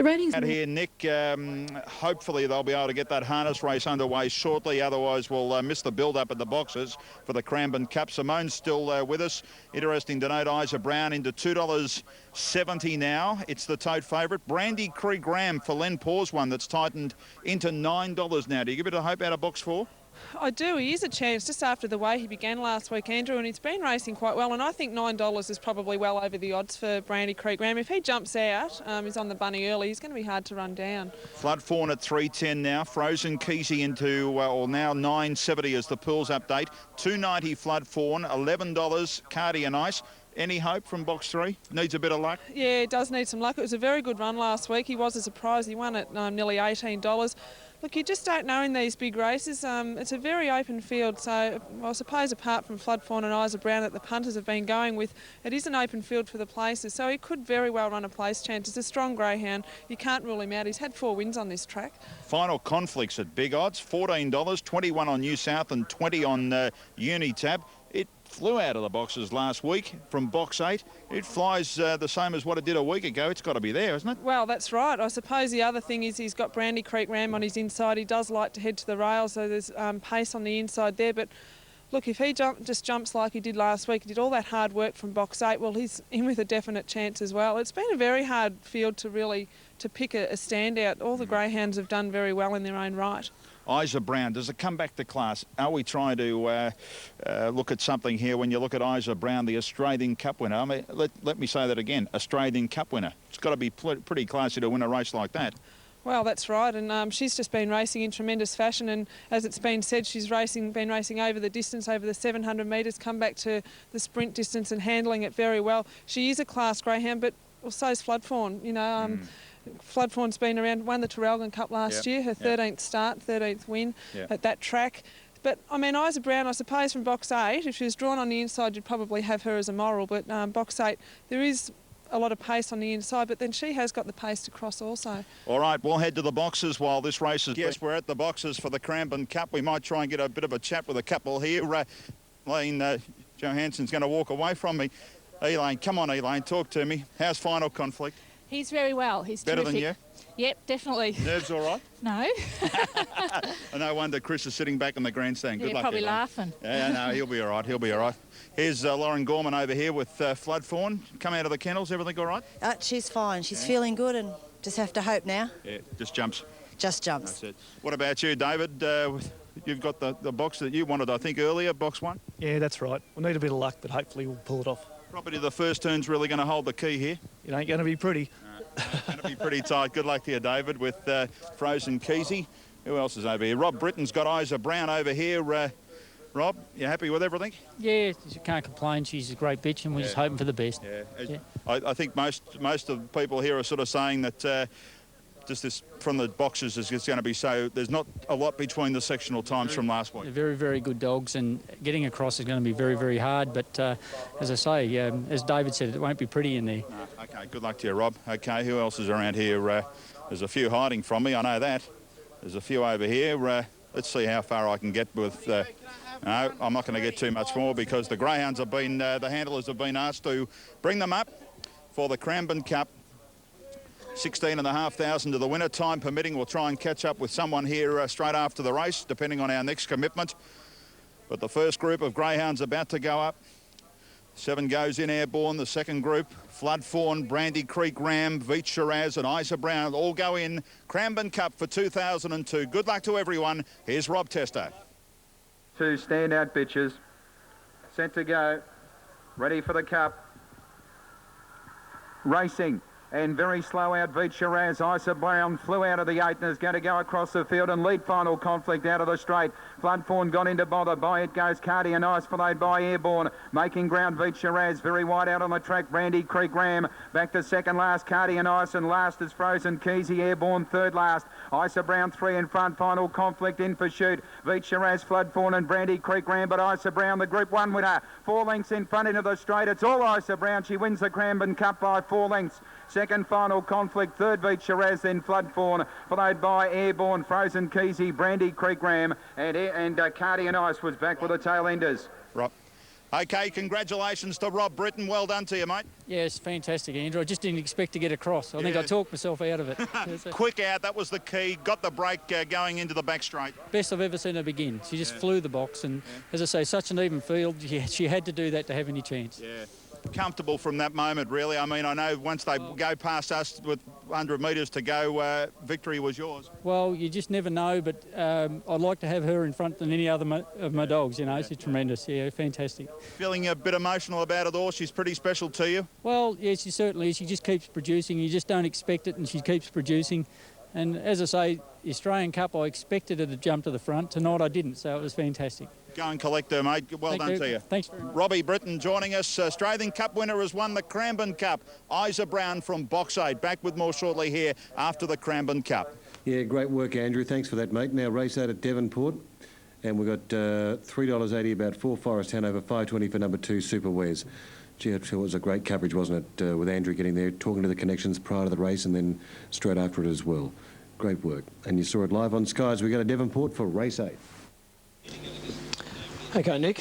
The ratings out here, Nick. Hopefully they'll be able to get that harness race underway shortly. Otherwise, we'll miss the build-up at the boxes for the Cranbourne Cup. Simone's still with us. Interesting to note, Isa Brown into $2.70 now. It's the tote favourite. Brandy Creek Graham for Len Paws one that's tightened into $9 now. Do you give it a hope out of box 4? I do. He is a chance just after the way he began last week, Andrew, and he's been racing quite well. And I think $9 is probably well over the odds for Brandy Creek Graham. If he jumps out, he's on the bunny early, he's going to be hard to run down. Flood Fawn at $3.10 now. Frozen Keesey into, now $9.70 as the pools update. $2.90 Flood Fawn, $11 Cardi and Ice. Any hope from box 3? Needs a bit of luck? Yeah, it does need some luck. It was a very good run last week. He was a surprise. He won at nearly $18. Look, you just don't know in these big races. It's a very open field, so I suppose apart from Flood Fawn and Isa Brown that the punters have been going with, it is an open field for the places, so he could very well run a place chance. It's a strong greyhound. You can't rule him out. He's had 4 wins on this track. Final conflicts at big odds, $14, 21 on New South and 20 on Unitab. It flew out of the boxes last week from box 8. It flies the same as what it did a week ago. It's got to be there, isn't it? Well, that's right. I suppose the other thing is he's got Brandy Creek Ram on his inside. He does like to head to the rail, so there's pace on the inside there. But look, if he just jumps like he did last week, he did all that hard work from box 8, well, he's in with a definite chance as well. It's been a very hard field to pick a standout. All the greyhounds have done very well in their own right. Isa Brown, does it come back to class? Are we trying to look at something here when you look at Isa Brown, the Australian Cup winner? I mean, let me say that again, Australian Cup winner. It's got to be pretty classy to win a race like that. Well, that's right, and she's just been racing in tremendous fashion, and as it's been said, she's been racing over the distance, over the 700 metres, come back to the sprint distance and handling it very well. She is a class greyhound, but so's Flood Fawn, you know. Flood Fawn's been around, won the Traralgon Cup last year, her 13th start, 13th win at that track. But, I mean, Isa Brown, I suppose, from box 8, if she was drawn on the inside, you'd probably have her as a moral, but box 8, there is a lot of pace on the inside, but then she has got the pace to cross also. All right, we'll head to the boxes while this race is... Yes, we're at the boxes for the Cranbourne Cup. We might try and get a bit of a chat with a couple here. Elaine Johansson's going to walk away from me. Elaine, come on, Elaine, talk to me. How's final conflict? He's very well. He's better terrific. than you? Yep, definitely. Nerves all right? No. No wonder Chris is sitting back in the grandstand. Good luck, probably Elaine. laughing. Yeah, no, he'll be all right. He'll be all right. Here's Lauren Gorman over here with Flood Fawn. Come out of the kennels. Everything all right? She's fine. She's feeling good and just have to hope now. Yeah, just jumps. Just jumps. That's it. What about you, David? You've got the box that you wanted, I think, earlier, box 1? Yeah, that's right. We'll need a bit of luck, but hopefully we'll pull it off. Probably the first turn's really going to hold the key here. It ain't going to be pretty. It's going to be pretty tight. Good luck to you, David, with Frozen Keesey. Who else is over here? Rob Britton's got Isa Brown over here. Rob, you happy with everything? Yeah, you can't complain. She's a great bitch, and we're just hoping for the best. Yeah. I think most of the people here are sort of saying that just this from the boxes is going to be so. There's not a lot between the sectional times from last week. They're very, very good dogs, and getting across is going to be very, very hard. But as I say, as David said, it won't be pretty in there. Okay, good luck to you, Rob. Okay, who else is around here? There's a few hiding from me. I know that. There's a few over here. Let's see how far I can get with... no, I'm not going to get too much more because the greyhounds have been... the handlers have been asked to bring them up for the Cranbourne Cup. 16,500 to the winner. Time permitting, we'll try and catch up with someone here straight after the race, depending on our next commitment. But the first group of greyhounds about to go up. 7 goes in airborne. The second group, Flood Fawn, Brandy Creek Ram, Veet Shiraz and Isa Brown all go in. Cranbourne Cup for 2002. Good luck to everyone. Here's Rob Tester. 2 standout bitches. Set to go. Ready for the cup. Racing. And very slow out, Veet Shiraz. Isa Brown flew out of the 8 and is going to go across the field and lead final conflict out of the straight. Flood Fawn got into bother. By it goes Cardi and Ice, followed by Airborne. Making ground, Veet Shiraz. Very wide out on the track, Brandy Creek Ram. Back to second last, Cardi and Ice. And last is Frozen Keesey, Airborne third last. Isa Brown 3 in front, final conflict in for shoot. Veet Shiraz, Flood Fawn and Brandy Creek Ram. But Isa Brown, the Group 1 winner. 4 lengths in front into the straight. It's all Isa Brown. She wins the Cranbourne Cup by 4 lengths. Second final conflict, third Veet Shiraz, then Flood Fawn, followed by Airborne, Frozen Keesey, Brandy Creek Ram, and Cardi and Ice was back with the tail enders. Right. Okay, congratulations to Rob Britton. Well done to you, mate. Yes, fantastic, Andrew. I just didn't expect to get across. I think I talked myself out of it. Quick out, that was the key. Got the break going into the back straight. Best I've ever seen her begin. She just flew the box, and as I say, such an even field. She had to do that to have any chance. Yeah. Comfortable from that moment, really. I mean, I know once they go past us with 100 metres to go, victory was yours. Well, you just never know, but I'd like to have her in front than any other of my dogs, you know. She's tremendous. Yeah, fantastic. Feeling a bit emotional about it all? She's pretty special to you? Well, yeah, she certainly is. She just keeps producing. You just don't expect it, and she keeps producing. And as I say, the Australian Cup, I expected her to jump to the front. Tonight I didn't, so it was fantastic. Go and collect her, mate. Well done to you. Thanks very much. Robbie Britton joining us. Australian Cup winner has won the Cranbourne Cup. Isa Brown from Box 8. Back with more shortly here after the Cranbourne Cup. Yeah, great work, Andrew. Thanks for that, mate. Now race out at Devonport. And we've got $3.80 about 4 Forest Hanover, $5.20 for number 2 Super Wes. Gee, it was a great coverage, wasn't it, with Andrew getting there, talking to the connections prior to the race and then straight after it as well. Great work. And you saw it live on Sky as we go to Devonport for race 8. Okay, Nick.